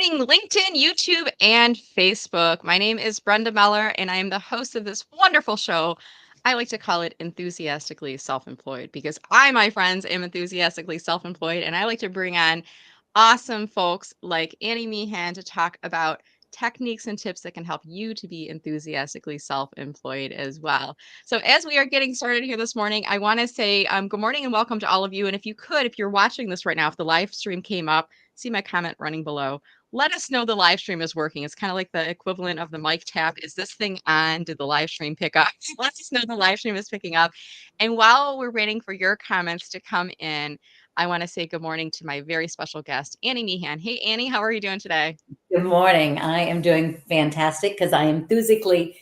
morning, LinkedIn, YouTube, and Facebook. My name is Brenda Meller, and I am the host of this wonderful show. I like to call it Enthusiastically Self Employed because I, my friends, am enthusiastically self employed, and I like to bring on awesome folks like Annie Meehan to talk about techniques and tips that can help you to be enthusiastically self employed as well. So, as we are getting started here this morning, I want to say good morning and welcome to all of you. And if you could, if you're watching this right now, if the live stream came up, see my comment running below. Let us know the live stream is working. It's kind of like the equivalent of the mic tap. Is this thing on? Did the live stream pick up? Let us know the live stream is picking up. And while we're waiting for your comments to come in, I want to say good morning to my very special guest, Annie Meehan. Hey, Annie, how are you doing today? Good morning. I am doing fantastic because I am enthusiastically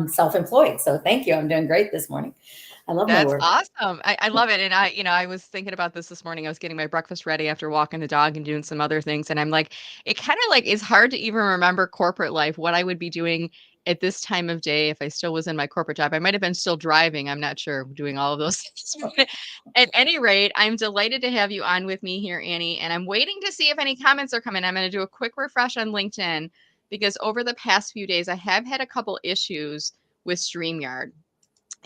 self-employed. So thank you. I'm doing great this morning. I love my That's work. awesome. I love it. And I was thinking about this morning. I was getting my breakfast ready after walking the dog and doing some other things. And I'm like, it kind of like is hard to even remember corporate life, what I would be doing at this time of day if I still was in my corporate job. I might have been still driving. I'm not sure, doing all of those things. But at any rate, I'm delighted to have you on with me here, Annie. And I'm waiting to see if any comments are coming. I'm going to do a quick refresh on LinkedIn because over the past few days, I have had a couple issues with StreamYard.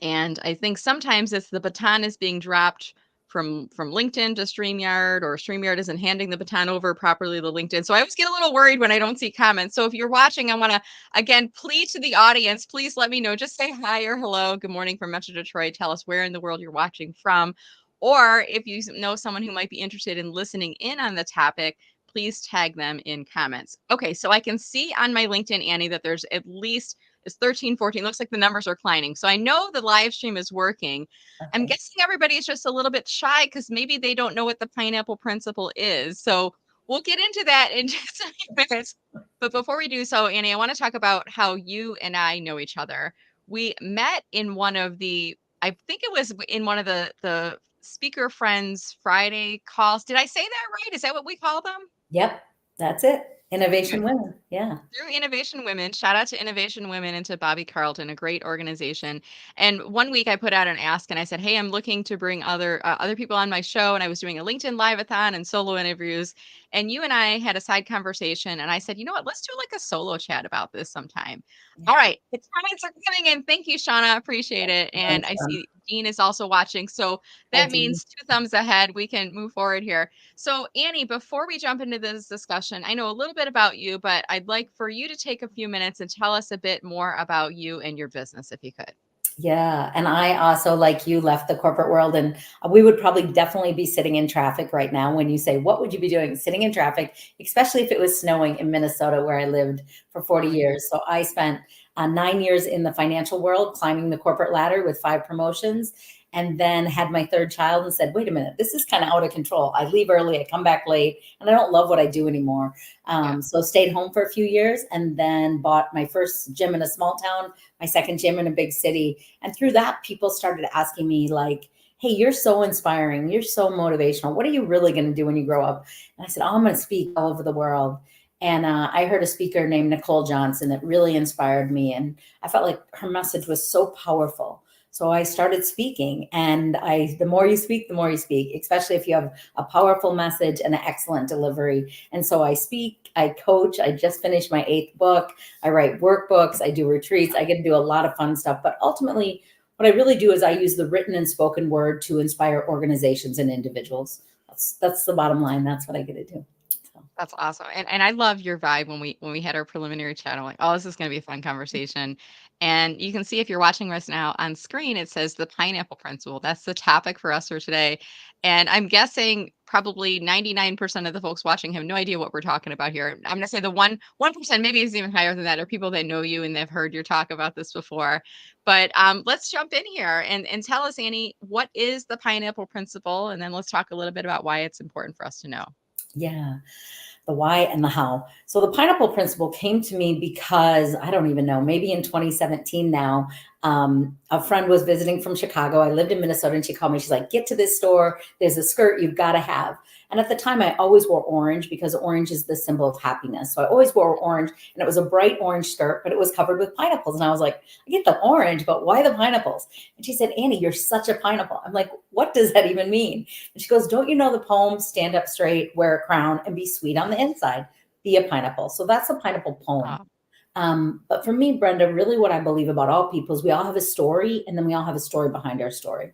And I think sometimes it's the baton is being dropped from LinkedIn to StreamYard, or StreamYard isn't handing the baton over properly to LinkedIn. So I always get a little worried when I don't see comments. So if you're watching, I want to again plead to the audience, please let me know. Just say hi or hello, good morning from Metro Detroit. Tell us where in the world you're watching from. Or if you know someone who might be interested in listening in on the topic, please tag them in comments. Okay, so I can see on my LinkedIn, Annie, that there's at least it's 13, 14. Looks like the numbers are climbing. So I know the live stream is working. I'm Okay. guessing everybody is just a little bit shy because maybe they don't know what the pineapple principle is. So we'll get into that in just a few minutes. But before we do so, Annie, I want to talk about how you and I know each other. We met in one of the, I think it was in one of the Speaker Friends Friday calls. Did I say that right? Is that what we call them? Yep. That's it. Innovation women. Yeah. Through Innovation Women. Shout out to Innovation Women and to Bobby Carlton, a great organization. And one week I put out an ask and I said, "Hey, I'm looking to bring other people on my show." And I was doing a LinkedIn live-a-thon and solo interviews. And you and I had a side conversation. And I said, "You know what? Let's do like a solo chat about this sometime." Yeah. All right, the comments are coming in. Thank you, Shauna. Appreciate it. And Thanks, I see Dean is also watching. So Hi, that Dean. means two thumbs ahead. We can move forward here. So, Annie, before we jump into this discussion, I know a little bit about you, but I'd like for you to take a few minutes and tell us a bit more about you and your business, if you could. Yeah. And I also, like you, left the corporate world. And we would probably definitely be sitting in traffic right now when you say, what would you be doing? Sitting in traffic, especially if it was snowing in Minnesota, where I lived for 40 Oh, yeah. years. So I spent 9 years in the financial world, climbing the corporate ladder with 5 promotions, and then had my third child and said, wait a minute, this is kind of out of control. I leave early, I come back late, and I don't love what I do anymore. Yeah. So stayed home for a few years and then bought my first gym in a small town, my second gym in a big city. And through that, people started asking me, like, hey, you're so inspiring. You're so motivational. What are you really going to do when you grow up? And I said, oh, I'm going to speak all over the world. And I heard a speaker named Nicole Johnson that really inspired me. And I felt like her message was so powerful. So I started speaking, and the more you speak, the more you speak, especially if you have a powerful message and an excellent delivery. And so I speak, I coach, I just finished my 8th book. I write workbooks, I do retreats, I get to do a lot of fun stuff. But ultimately, what I really do is I use the written and spoken word to inspire organizations and individuals. That's the bottom line. That's what I get to do. So, That's awesome. And I love your vibe when we had our preliminary chat. I'm like, oh, this is gonna be a fun conversation. And you can see if you're watching us now on screen, it says the pineapple principle. That's the topic for us for today. And I'm guessing probably 99% of the folks watching have no idea what we're talking about here. I'm gonna say the 1%, maybe it's even higher than that, are people that know you and they've heard your talk about this before. But let's jump in here and tell us, Annie, what is the pineapple principle? And then let's talk a little bit about why it's important for us to know. yeah. The why and the how. So the pineapple principle came to me because I don't even know, maybe in 2017 now, a friend was visiting from Chicago. I lived in Minnesota and she called me. She's like, get to this store. There's a skirt you've got to have. And at the time, I always wore orange because orange is the symbol of happiness. So I always wore orange, and it was a bright orange skirt, but it was covered with pineapples. And I was like, I get the orange, but why the pineapples? And she said, Annie, you're such a pineapple. I'm like, what does that even mean? And she goes, don't you know the poem, stand up straight, wear a crown, and be sweet on the inside? be a pineapple. So that's a pineapple poem. Oh, But for me, Brenda, really what I believe about all people is we all have a story, and then we all have a story behind our story.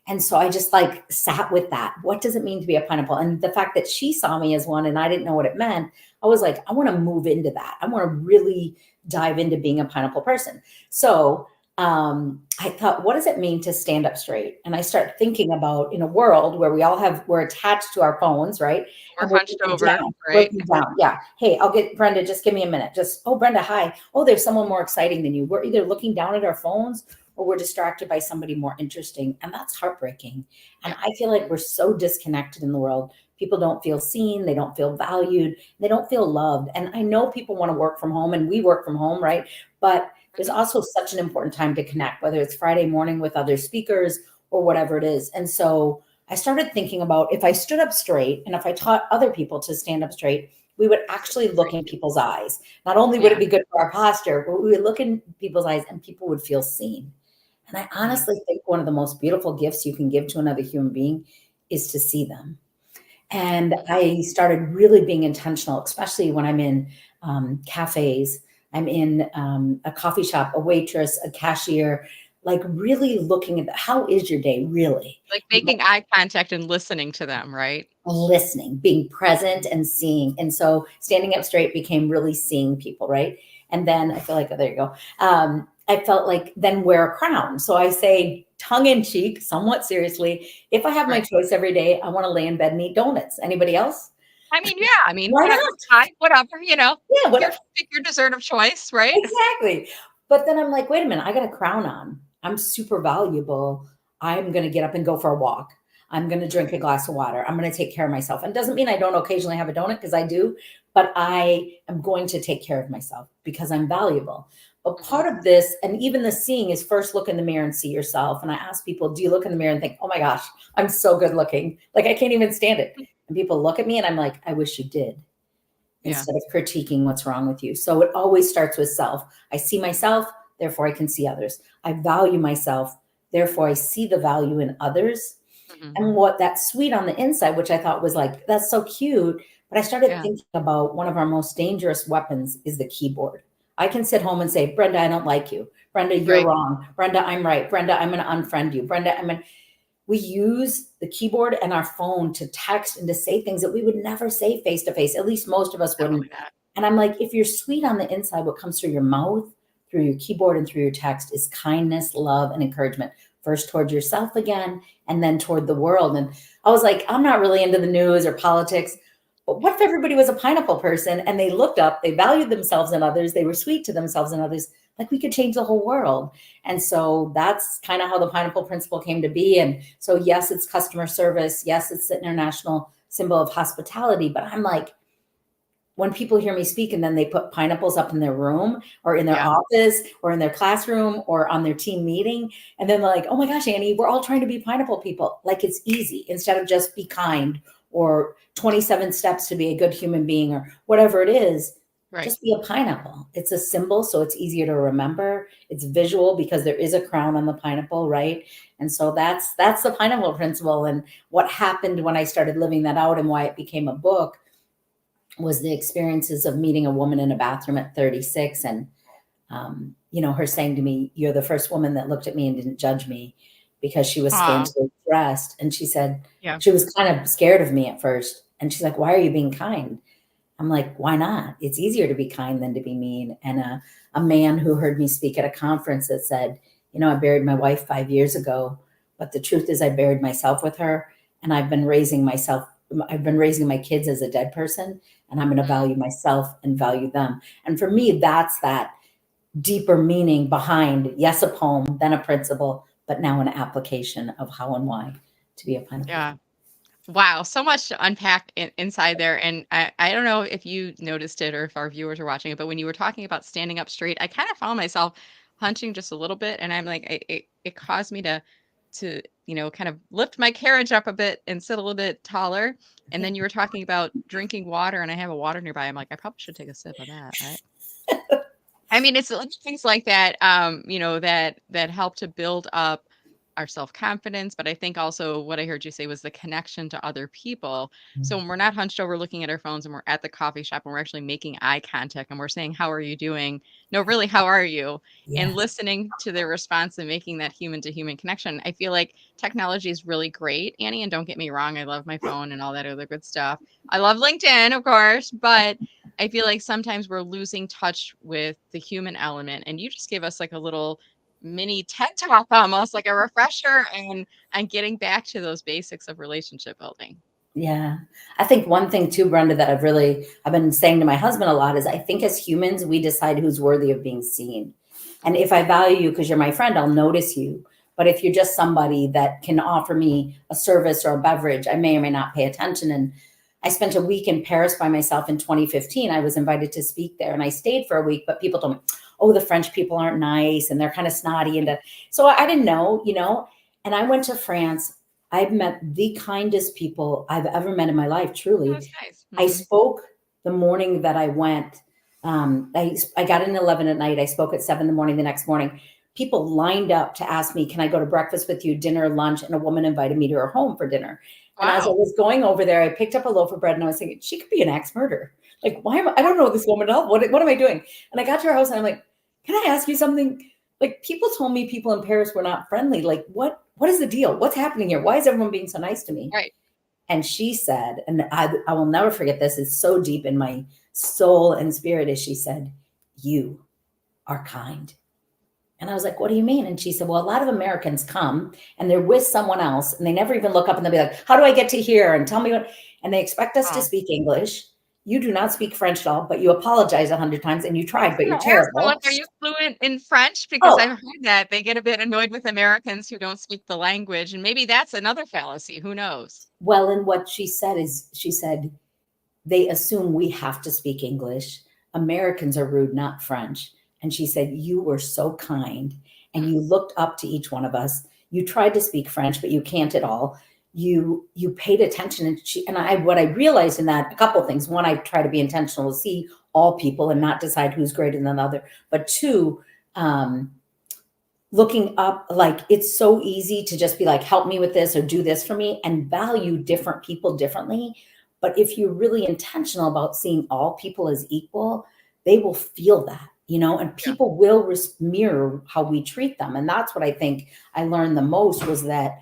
And so I just like sat with that. What does it mean to be a pineapple? And the fact that she saw me as one and I didn't know what it meant, I was like, I want to move into that. I want to really dive into being a pineapple person. So I thought, what does it mean to stand up straight? And I start thinking about in a world where we're attached to our phones, right? we're And we're hunched looking over, down, right? Yeah. Hey, I'll get Brenda, just give me a minute. Just, oh, Brenda, hi. Oh, there's someone more exciting than you. We're either looking down at our phones or we're distracted by somebody more interesting. And that's heartbreaking. And Yeah. I feel like we're so disconnected in the world. People don't feel seen, they don't feel valued, they don't feel loved. And I know people want to work from home and we work from home, right? But there's Mhm. also such an important time to connect, whether it's Friday morning with other speakers or whatever it is. And so I started thinking about if I stood up straight and if I taught other people to stand up straight, we would actually look in people's eyes. Not only would it Yeah. be good for our posture, but we would look in people's eyes and people would feel seen. And I Mhm. honestly think one of the most beautiful gifts you can give to another human being is to see them. And I started really being intentional, especially when I'm in cafes, I'm in a coffee shop, a waitress, a cashier, like really looking at how is your day really? Like making eye contact and listening to them, right? Listening, being present and seeing. And so standing up straight became really seeing people, right? And then I feel like, oh, there you go. I felt like then wear a crown. So I say tongue in cheek, somewhat seriously, if I have my Right. choice every day, I want to lay in bed and eat donuts. Anybody else? I mean, yeah, I mean, Why yeah, not? fine, whatever, Yeah, your whatever. pick your dessert of choice, right? Exactly. But then I'm like, wait a minute, I got a crown on. I'm super valuable. I'm going to get up and go for a walk. I'm going to drink a glass of water. I'm going to take care of myself. And it doesn't mean I don't occasionally have a donut because I do, but I am going to take care of myself because I'm valuable. But Mhm. part of this, and even the seeing, is first look in the mirror and see yourself. And I ask people, do you look in the mirror and think, oh my gosh, I'm so good looking? Like I can't even stand it. And people look at me and I'm like, I wish you did Yeah. instead of critiquing what's wrong with you. So it always starts with self. I see myself, therefore I can see others. I value myself, therefore I see the value in others. Mhm. And what that's sweet on the inside, which I thought was like, that's so cute. But I started Yeah. thinking about one of our most dangerous weapons is the keyboard. I can sit home and say, Brenda, I don't like you. Brenda, you're Right. wrong. Brenda, I'm right. Brenda, I'm going to unfriend you. Brenda, I'm going to we use the keyboard and our phone to text and to say things that we would never say face to face. At least most of us wouldn't. Definitely not. And I'm like, if you're sweet on the inside, what comes through your mouth, through your keyboard, and through your text is kindness, love, and encouragement. First toward yourself again, and then toward the world. And I was like, I'm not really into the news or politics. But what if everybody was a pineapple person and they looked up, they valued themselves and others, they were sweet to themselves and others? Like we could change the whole world. And so that's kind of how the pineapple principle came to be. And so, yes, it's customer service. Yes, it's the international symbol of hospitality. But I'm like, when people hear me speak and then they put pineapples up in their room or in their Yeah. office or in their classroom or on their team meeting, and then they're like, oh my gosh, Annie, we're all trying to be pineapple people. Like it's easy instead of just be kind or 27 steps to be a good human being or whatever it is. Right. Just be a pineapple. It's a symbol, so it's easier to remember. It's visual because there is a crown on the pineapple, right? And so that's the pineapple principle. And what happened when I started living that out and why it became a book was the experiences of meeting a woman in a bathroom at 36 and her saying to me, you're the first woman that looked at me and didn't judge me because she was Oh, scantily dressed. And she said, yeah. she was kind of scared of me at first. And she's like, why are you being kind? I'm like, why not? It's easier to be kind than to be mean. And a man who heard me speak at a conference that said, I buried my wife 5 years ago, but the truth is I buried myself with her. And I've been raising my kids as a dead person, and I'm going to Mm. value myself and value them. And for me, that's that deeper meaning behind, yes, a poem, then a principle, but now an application of how and why to be a pineapple. Yeah. Wow, so much to unpack inside there. And I don't know if you noticed it or if our viewers are watching it, but when you were talking about standing up straight, I kind of found myself hunching just a little bit. And I'm like, it caused me to, kind of lift my carriage up a bit and sit a little bit taller. And then you were talking about drinking water, and I have a water nearby. I'm like, I probably should take a sip of that, right? I mean, it's little things like that, that help to build up our self-confidence, but I think also what I heard you say was the connection to other people. So when we're not hunched over looking at our phones and we're at the coffee shop and we're actually making eye contact and we're saying, "How are you doing?" No, really, how are you? And Yes. listening to their response and making that human to human connection. I feel like technology is really great, Annie, and don't get me wrong, I love my phone and all that other good stuff. I love LinkedIn, of course, but I feel like sometimes we're losing touch with the human element. And you just gave us like a little mini TED talk, almost like a refresher and getting back to those basics of relationship building. Yeah. I think one thing too, Brenda, that I've been saying to my husband a lot is I think as humans, we decide who's worthy of being seen. And if I value you because you're my friend, I'll notice you. But if you're just somebody that can offer me a service or a beverage, I may or may not pay attention. And I spent a week in Paris by myself in 2015. I was invited to speak there and I stayed for a week, but people told me, oh, the French people aren't nice and they're kind of snotty. So I didn't know. And I went to France. I've met the kindest people I've ever met in my life, truly. That's nice. I Hmm. spoke the morning that I went. I got in 11 at night. I spoke at 7 in the morning the next morning. People lined up to ask me, can I go to breakfast with you, dinner, lunch? And a woman invited me to her home for dinner. And as I Wow. was going over there, I picked up a loaf of bread and I was thinking, she could be an axe murderer. Like, I don't know this woman at all. What am I doing? And I got to her house and I'm like, can I ask you something? Like, people told me people in Paris were not friendly. Like, what is the deal? What's happening here? Why is everyone being so nice to me? Right. And she said, and I will never forget this, it's so deep in my soul and spirit, as she said, you are kind. And I was like, what do you mean? And she said, well, a lot of Americans come and they're with someone else and they never even look up and they'll be like, how do I get to here? And tell me what, and they expect us to Oh. speak English. You do not speak French at all, but you apologize 100 times and you I was tried, but you're gonna ask someone, terrible. are you fluent in French? Because Oh, I've heard that they get a bit annoyed with Americans who don't speak the language, and maybe that's another fallacy. Who knows? well, and what she said is, she said, they assume we have to speak English. Americans are rude, not French. And she said, you were so kind and Hmm. you looked up to each one of us. You tried to speak French, but you can't at all. You paid attention. And what I realized in that, a couple of things. One, I try to be intentional to see all people and not decide who's greater than the other. But two, um, looking up, like it's so easy to just be like, help me with this or do this for me and value different people differently. But if you're really intentional about seeing all people as equal, they will feel that, and Yeah. people will mirror how we treat them. And that's what I think I learned the most was that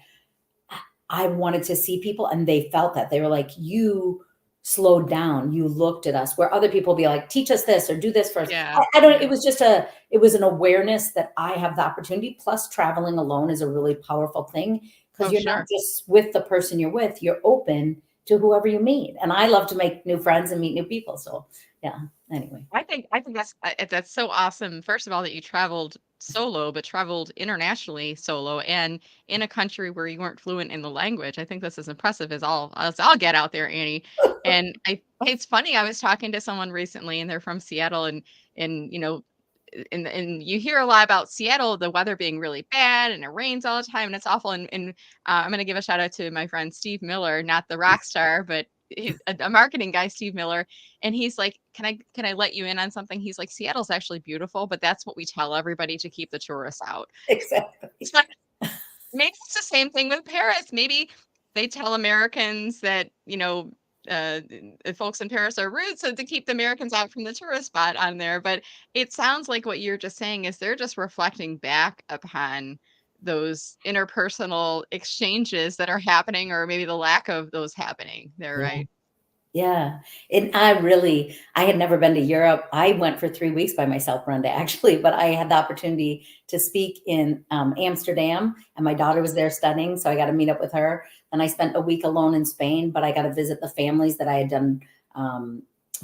I wanted to see people and they felt that. They were like, you slowed down, you looked at us, where other people be like, teach us this or do this for us. Yeah. I don't, Yeah. it was an awareness that I have the opportunity. Plus, traveling alone is a really powerful thing because Oh, you're not sure. just with the person you're with, you're open to whoever you meet. And I love to make new friends and meet new people. So, yeah, anyway. I think that's so awesome. First of all, that you traveled solo, but traveled internationally solo, and in a country where you weren't fluent in the language. I think this is impressive as I'll get out there, Annie. And it's funny. I was talking to someone recently, and they're from Seattle, and and you hear a lot about Seattle, the weather being really bad, and it rains all the time, and it's awful. And I'm going to give a shout out to my friend Steve Miller, not the rock star, but he's a marketing guy, Steve Miller. And he's like, can I let you in on something? He's like, Seattle's actually beautiful, but that's what we tell everybody to keep the tourists out. Exactly. So maybe it's the same thing with Paris. Maybe they tell Americans that, the folks in Paris are rude, so to keep the Americans out from the tourist spot on there. But it sounds like what you're just saying is they're just reflecting back upon those interpersonal exchanges that are happening, or maybe the lack of those happening there, Yeah. right? Yeah. And I had never been to Europe. I went for 3 weeks by myself, Brenda, actually, but I had the opportunity to speak in Amsterdam and my daughter was there studying. So I got to meet up with her. And I spent a week alone in Spain, but I got to visit the families that I had done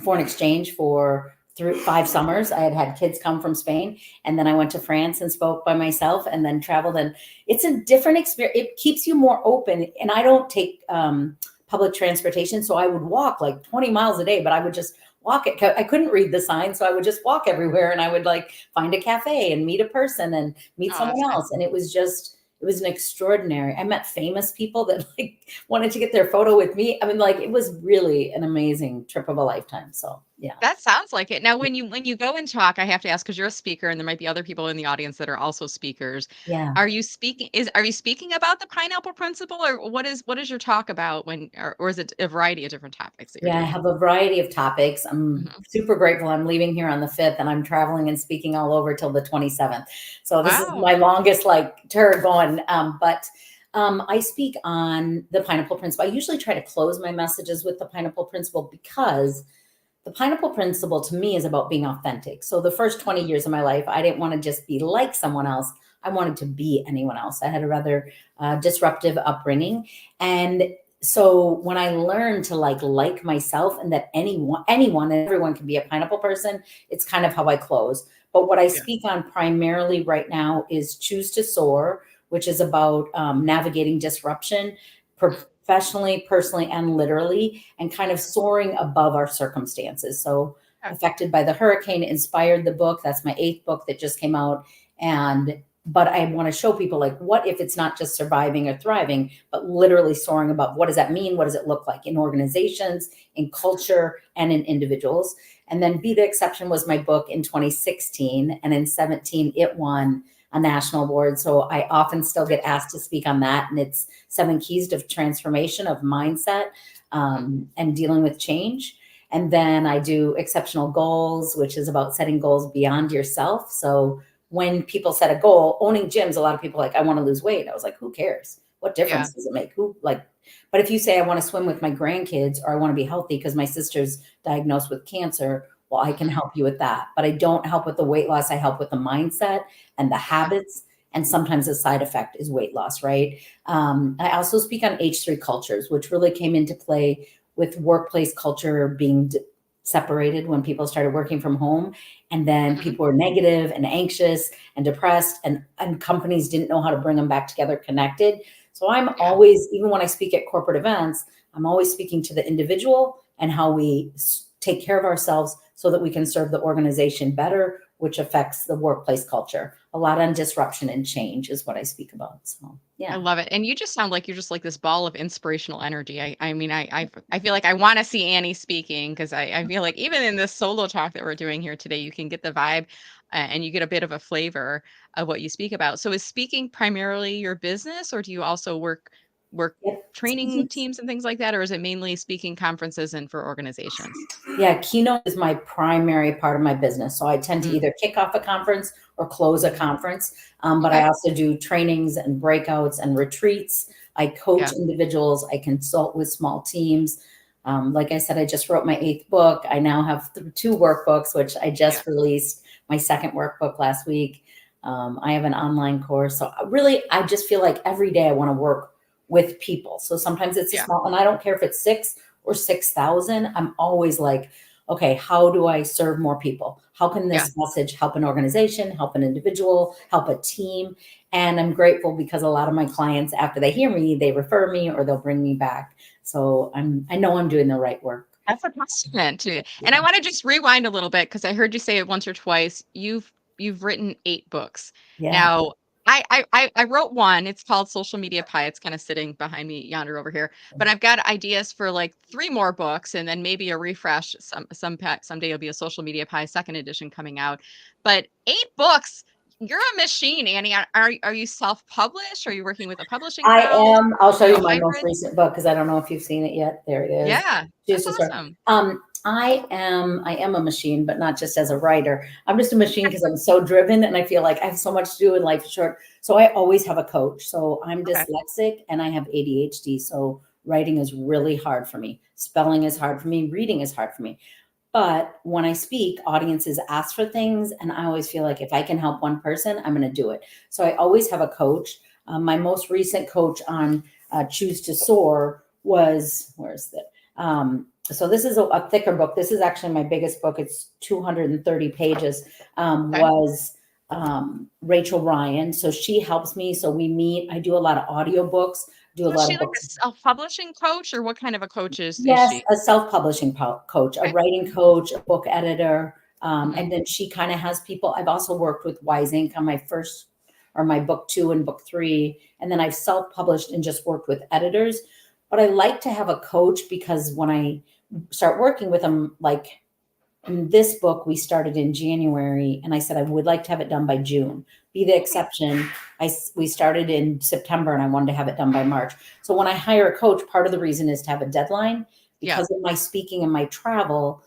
foreign exchange for 5 summers. I had had kids come from Spain. And then I went to France and spoke by myself and then traveled. And it's a different experience. It keeps you more open. And I don't take, public transportation. So I would walk like 20 miles a day, but I would just walk it. I couldn't read the signs. So I would just walk everywhere and I would like find a cafe and meet a person and meet Oh, someone that's nice. else. And it was an extraordinary, I met famous people that like wanted to get their photo with me. I mean, like it was really an amazing trip of a lifetime. So Yeah. That sounds like it. Now, when you go and talk, I have to ask because you're a speaker, and there might be other people in the audience that are also speakers. Yeah. Are you speaking about the pineapple principle, or what is your talk about or is it a variety of different topics that you're Yeah, I doing? have a variety of topics. I'm Mhm. super grateful. I'm leaving here on the 5th and I'm traveling and speaking all over till the 27th. So this is Wow. my longest like tour going. But I speak on the pineapple principle. I usually try to close my messages with the pineapple principle because the pineapple principle to me is about being authentic. So the first 20 Mhm. years of my life, I didn't want to just be like someone else. I wanted to be anyone else. I had a rather disruptive upbringing. And so when I learned to like myself and that anyone and everyone can be a pineapple person, it's kind of how I close. But what I Yeah. speak on primarily right now is Choose to Soar, which is about navigating disruption professionally, personally, and literally, and kind of Mhm. soaring above our circumstances. So, Okay. Affected by the Hurricane inspired the book. That's my 8th book that just came out. But I want to show people like, what if it's not just surviving or thriving, but literally soaring above? What does that mean? What does it look like in organizations, in culture, and in individuals? And then Be the Exception was my book in 2016. And in 17, it won a national award. So I often still get asked to speak on that. And it's 7 keys to transformation of mindset Mhm. and dealing with change. And then I do exceptional goals, which is about setting goals beyond yourself. So when people set a goal, owning gyms, a lot of people are like, I want to lose weight. I was like, who cares? What Yeah. difference does it make? But if you say I want to swim with my grandkids or I want to be healthy because my sister's diagnosed with cancer, well, I can Mhm. help you with that. But I don't help with the weight loss. I help with the mindset and the Yeah. habits. And sometimes the side effect is weight loss, right? I also speak on H3 cultures, which really came into play with workplace culture being separated when people started working from home. And then Mhm. people were negative and anxious and depressed, and companies didn't know how to bring them back together connected. So I'm Yeah. always, even when I speak at corporate events, I'm always speaking to the individual and how we take care of ourselves so that we can serve the organization better, which affects the workplace culture. A lot on disruption and change is what I speak about. So, I yeah. love it, and you just sound like you're just like this ball of inspirational energy. I mean, I feel like I wanna see Annie speaking because I feel like even in this solo talk that we're doing here today, you can get the vibe, and you get a bit of a flavor of what you speak about. So is speaking primarily your business, or do you also work Yep. training teams and things like that, or is it mainly speaking conferences and for organizations? Yeah, keynote is my primary part of my business. So I tend to Mm, either kick off a conference or close a mhm. conference. But I Okay. also do trainings and breakouts and retreats. I coach Yeah. individuals. I consult with small teams. Like I said, I just wrote my 8th book. I now have 2 workbooks, which I Yeah. just released my 2nd workbook last week. I have an online course. So really, I just feel like every day I want to work with people. So sometimes it's a Yeah. small, and I don't care if it's 6 or 6,000. I'm always like, okay, how do I serve more people? How can Yeah. this message help an organization, help an individual, help a team? And I'm grateful because a lot of my clients, after they hear me, they refer me or they'll bring me back. So I know I'm doing the right work. That's a testament to and I Yeah. wanna just rewind a little bit because I heard you say it once or twice. You've written 8 books. Yeah. Now, I wrote one, it's called Social Media Pie, it's kinda sitting behind me yonder over here, but I've got ideas for, like, 3 more books and then maybe a refresh someday it'll be a Social Media Pie 2nd edition coming out. But 8 books, you're a machine, Annie. Are you self-published? Are you working with a publishing I house? am. I'll show You you know, my most hybrid? recent book because I don't know if you've seen it yet. There it is. Yeah, Choose that's to start. awesome. I am a machine, but not just as a writer. I'm just a machine because I'm so driven and I feel like I have so much to do and life is short. So I always have a coach. So I'm Okay. dyslexic and I have ADHD. So writing is really hard for me. Spelling is hard for me. Reading is hard for me. But when I speak, audiences ask for things, and I always feel like if I can help one person, I'm going to do it. So I always have a coach. My most recent coach on Choose to Soar was, where's that? So this is a thicker book. This is actually my biggest book. It's 230 pages. Okay. Was Rachel Ryan. So she helps me. So we meet. I do a lot of audiobooks, do a So is lot she of like a books. self-publishing coach, or what kind of a coach is Yes, she? a self-publishing coach, a Okay. writing coach, a book editor, Mhm. and then she kind of has people. I've also worked with Wise Inc. on my first or my book 2 and book 3, and then I've self-published and just worked with editors. But I like to have a coach because when I start working with them, like And this book we started in January, and I said I would like to have it done by June. Be the Okay. exception. We started in September, and I wanted to have it done by March. So when I hire a coach, part of the reason is to have a deadline Yeah. because of my speaking and my travel.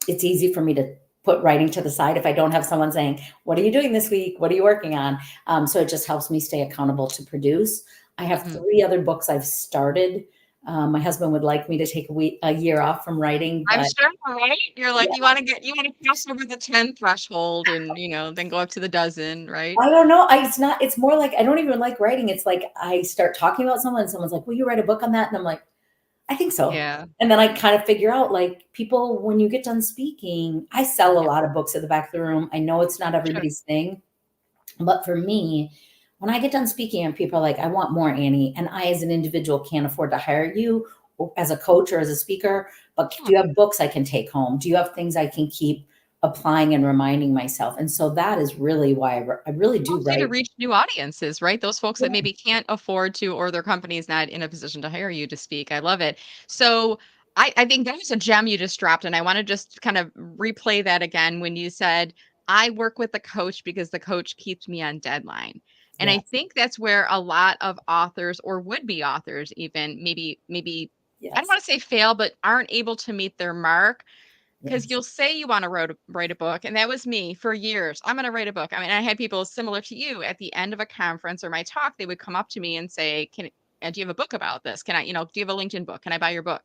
It's easy for me to put writing to the side if I don't have someone saying, "What are you doing this week? What are you working on?" So it just helps me stay accountable to produce. I have Mhm. 3 other books I've started. My husband would like me to take a year off from writing, I'm but sure, right? You're like, yeah, you wanna cross over the 10 threshold and, then go up to the dozen, right? I don't know. It's not, it's more like I don't even like writing. It's like I start talking about someone and someone's like, "Will you write a book on that?" And I'm like, "I think so." Yeah. And then I kind of figure out like people, when you get done speaking, I sell a Yeah. lot of books at the back of the room. I know it's not Sure. everybody's thing, but for me, when I get done speaking and people are like, "I want more, Annie," and I, as an individual, can't afford to hire you as a coach or as a speaker, but do Hmm. you have books I can take home? Do you have things I can keep applying and reminding myself? And so that is really why I really do Hopefully to write. reach new audiences, right? Those folks that Yeah. maybe can't afford to or their company's not in a position to hire you to speak. I love it. So I think that was a gem you just dropped, and I want to just kind of replay that again when you said, I work with the coach because the coach keeps me on deadline. And I Yes. think that's where a lot of authors or would-be authors even maybe I don't Yes. want to say fail, but aren't able to meet their mark. 'Cause Yes. you'll say you wanna write a book, and that was me for years. "I'm gonna write a book." I mean, I had people similar to you at the end of a conference or my talk, they would come up to me and say, "Can do you have a book about this? Can I" "Do you have a LinkedIn book? Can I buy your book?"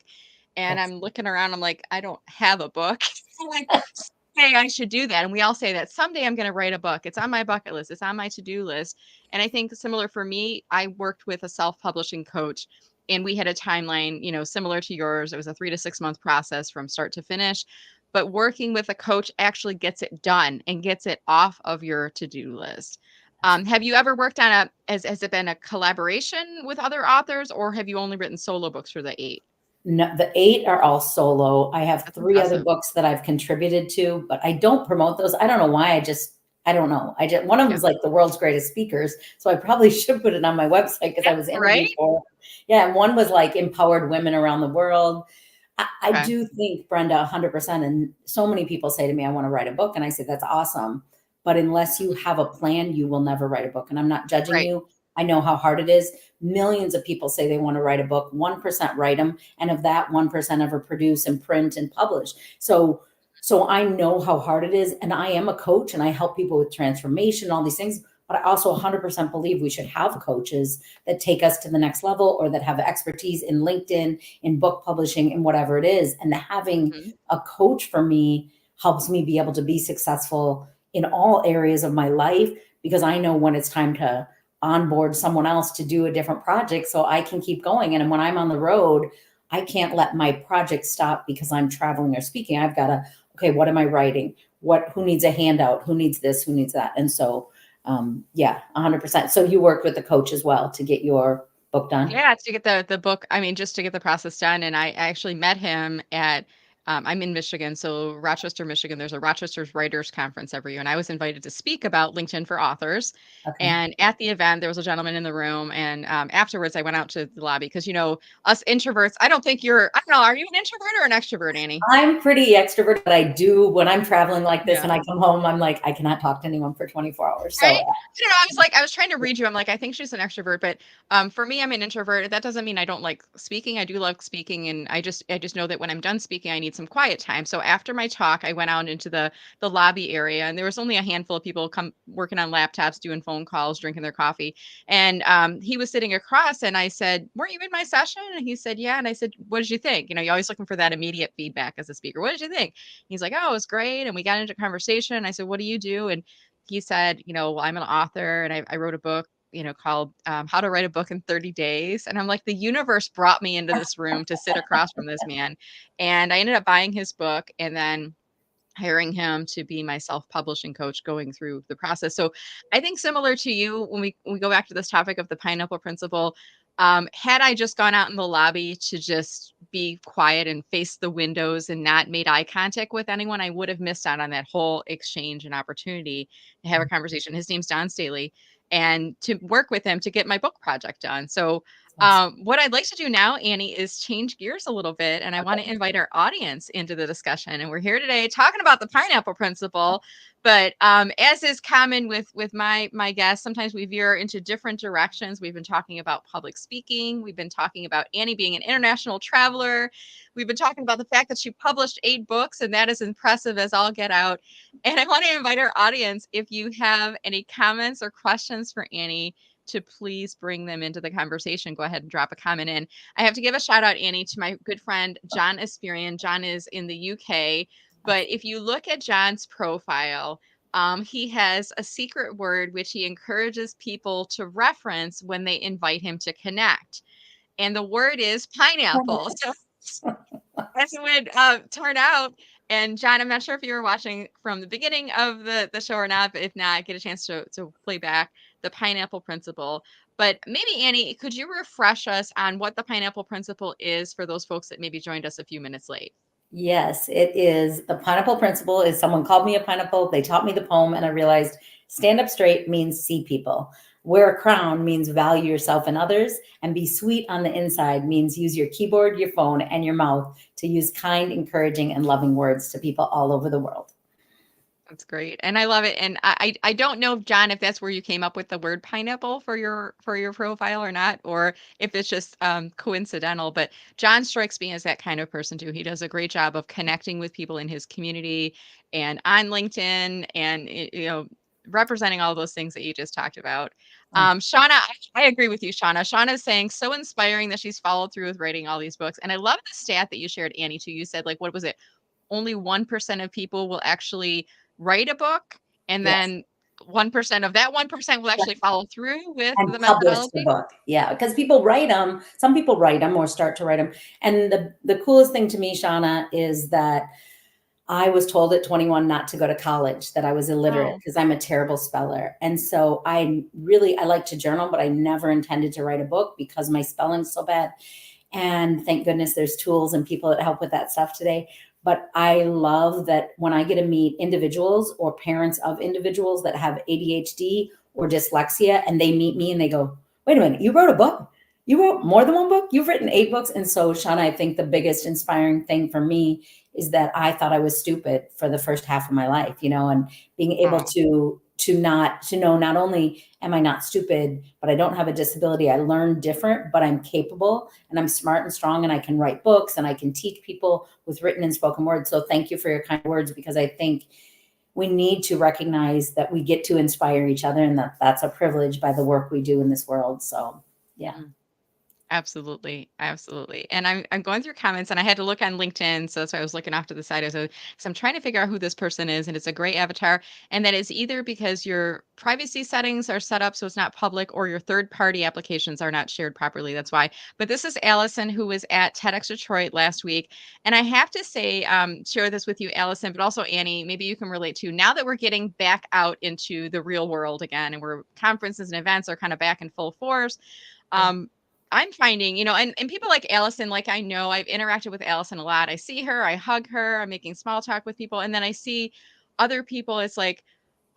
And Yes. I'm looking around, I'm like, "I don't have a book." I'm like, "Someday I should do that," and we all say that, "Someday I'm gonna write a book. It's on my bucket list. It's on my to-do list." And I think similar for me, I worked with a self-publishing coach, and we had a timeline, similar to yours. It was a 3 to 6 month process from start to finish, but working with a coach actually gets it done and gets it off of your to-do list. Have you ever worked on has it been a collaboration with other authors, or have you only written solo books for the 8? No, the 8 are all solo. I have That's 3 other impressive. books that I've contributed to, but I don't promote those. I don't know why. I don't know. I just, one of Yeah. them's like the world's greatest speakers, so I probably should put it on my website because Yeah, I was right? interviewed for it. Yeah, and one was like empowered women around the world. I Okay. do think, Brenda, 100%. And so many people say to me, "I want to write a book." And I say, "That's awesome. But unless you Mhm. have a plan, you will never write a book." And I'm not judging Right. you. I know how hard it is. Millions of people say they want to write a book. 1% write them. And of that, 1% ever produce and print and publish. So I know how hard it is. And I am a coach and I help people with transformation, all these things. But I also 100% believe we should have coaches that take us to the next level or that have expertise in LinkedIn, in book publishing, and whatever it is. And having Mhm. a coach for me helps me be able to be successful in all areas of my life because I know when it's time to onboard someone else to do a different project so I can keep going. And when I'm on the road, I can't let my project stop because I'm traveling or speaking. I've got to, okay, what am I writing? Who needs a handout? Who needs this? Who needs that? And so, yeah, 100%. So you worked with the coach as well to get your book done? Yeah, to get the book, I mean, just to get the process done, and I actually met him at I'm in Michigan, so Rochester, Michigan. There's a Rochester's Writers Conference every year, and I was invited to speak about LinkedIn for authors. Okay. And at the event, there was a gentleman in the room, and afterwards, I went out to the lobby because us introverts. I don't think you're. I don't know. Are you an introvert or an extrovert, Annie? I'm pretty extrovert, but I do when I'm traveling like this Yeah. and I come home, I'm like, I cannot talk to anyone for 24 hours. Right? So I don't know, I was trying to read you, I'm like, "I think she's an extrovert," but, for me, I'm an introvert. That doesn't mean I don't like speaking, I do love speaking, and I just know that when I'm done speaking, I need some quiet time. So after my talk, I went out into the lobby area, and there was only a handful of people come working on laptops, doing phone calls, drinking their coffee, and, he was sitting across, and I said, "Weren't you in my session?" And he said, "Yeah," and I said, "What did you think?" You're always looking for that immediate feedback as a speaker. "What did you think?" He's like, "Oh, it was great," and we got into conversation. I said, "What do you do?" And he said, "Well, I'm an author and I wrote a book, called How to Write a Book in 30 Days." And I'm like, the universe brought me into this room to sit across from this man. And I ended up buying his book and then hiring him to be my self-publishing coach going through the process. So I think similar to you, when we go back to this topic of the pineapple principle, had I just gone out in the lobby to just be quiet and face the windows and not made eye contact with anyone, I would have missed out on that whole exchange and opportunity to have a conversation. His name's Don Staley, and to work with him to get my book project done. So What I'd like to do now, Annie, is change gears a little bit, and I want to Okay. invite our audience into the discussion. And we're here today talking about the pineapple principle. But as is common with my guests, sometimes we veer into different directions. We've been talking about public speaking. We've been talking about Annie being an international traveler. We've been talking about the fact that she published 8 books, and that is impressive as all get out. And I want to invite our audience, if you have any comments or questions for Annie, to please bring them into the conversation. Go ahead and drop a comment in. I have to give a shout out, Annie, to my good friend, John Asperian. John is in the UK, but if you look at John's profile, he has a secret word which he encourages people to reference when they invite him to connect. And the word is pineapple. So as it would turn out. And John, I'm not sure if you were watching from the beginning of the show or not, but if not, get a chance to play back the pineapple principle. But maybe Annie, could you refresh us on what the pineapple principle is for those folks that maybe joined us a few minutes late? Yes, it is. The pineapple principle is someone called me a pineapple. They taught me the poem, and I realized stand up straight means see people. Wear a crown means value yourself and others, and be sweet on the inside means use your keyboard, your phone, and your mouth to use kind, encouraging, and loving words to people all over the world. That's great, and I love it. And I don't know, John, if that's where you came up with the word pineapple for your profile or not, or if it's just coincidental. But John strikes me as that kind of person too. He does a great job of connecting with people in his community and on LinkedIn, and representing all those things that you just talked about. Oh, Shauna, I agree with you, Shauna. Shauna is saying so inspiring that she's followed through with writing all these books, and I love the stat that you shared, Annie. Too. You said, like, what was it? Only 1% of people will actually write a book, and yes. then 1% of that 1% will actually follow through with And the publish the methodology. book. Yeah, because people write them. Some people write them or start to write them. And the coolest thing to me, Shauna, is that I was told at 21 not to go to college, that I was illiterate Oh, because I'm a terrible speller. And so I like to journal, but I never intended to write a book because my spelling's so bad. And thank goodness there's tools and people that help with that stuff today. But I love that when I get to meet individuals or parents of individuals that have ADHD or dyslexia, and they meet me and they go, wait a minute, you wrote a book? You wrote more than one book? You've written 8 books. And so, Shauna, I think the biggest inspiring thing for me is that I thought I was stupid for the first half of my life, and being able oh, to know not only am I not stupid, but I don't have a disability. I learn different, but I'm capable and I'm smart and strong and I can write books and I can teach people with written and spoken words. So thank you for your kind words, because I think we need to recognize that we get to inspire each other and that that's a privilege by the work we do in this world. So yeah. mm. Absolutely, absolutely. And I'm going through comments, and I had to look on LinkedIn, so that's why I was looking off to the side. So I'm trying to figure out who this person is, and it's a great avatar. And that is either because your privacy settings are set up so it's not public, or your third-party applications are not shared properly. That's why. But this is Allison, who was at TEDx Detroit last week, and I have to say, share this with you, Allison, but also Annie. Maybe you can relate to, now that we're getting back out into the real world again, and we're conferences and events are kind of back in full force. Um, I'm finding, and people like Allison, like, I know I've interacted with Allison a lot. I see her, I hug her, I'm making small talk with people. And then I see other people. It's like,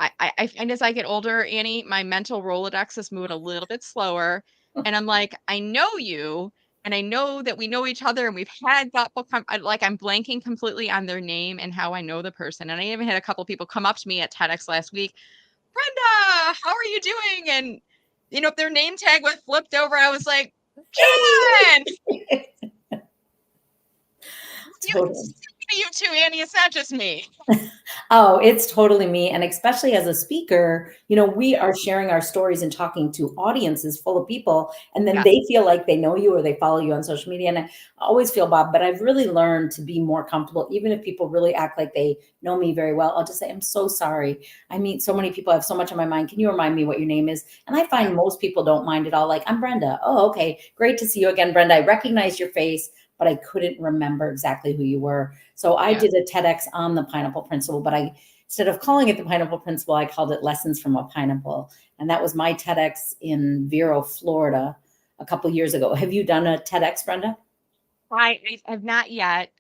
I find as I get older, Annie, my mental Rolodex is moving a little bit slower. And I'm like, I know you, and I know that we know each other, and we've had thoughtful, like, I'm blanking completely on their name and how I know the person. And I even had a couple people come up to me at TEDx last week. Brenda, how are you doing? And, if their name tag was flipped over, I was like, John, Totally. you too, Annie. It's not just me. Oh, it's totally me. And especially as a speaker, we are sharing our stories and talking to audiences full of people. And then Yes. they feel like they know you or they follow you on social media. And I always feel, Bob, but I've really learned to be more comfortable. Even if people really act like they know me very well, I'll just say, I'm so sorry. I meet so many people. I have so much on my mind. Can you remind me what your name is? And I Yeah. find most people don't mind at all. Like, I'm Brenda. Oh, okay. Great to see you again, Brenda. I recognize your face, but I couldn't remember exactly who you were. So I Yeah. did a TEDx on the pineapple principle, but instead of calling it the pineapple principle, I called it Lessons from a Pineapple. And that was my TEDx in Vero, Florida, a couple years ago. Have you done a TEDx, Brenda? I have not yet.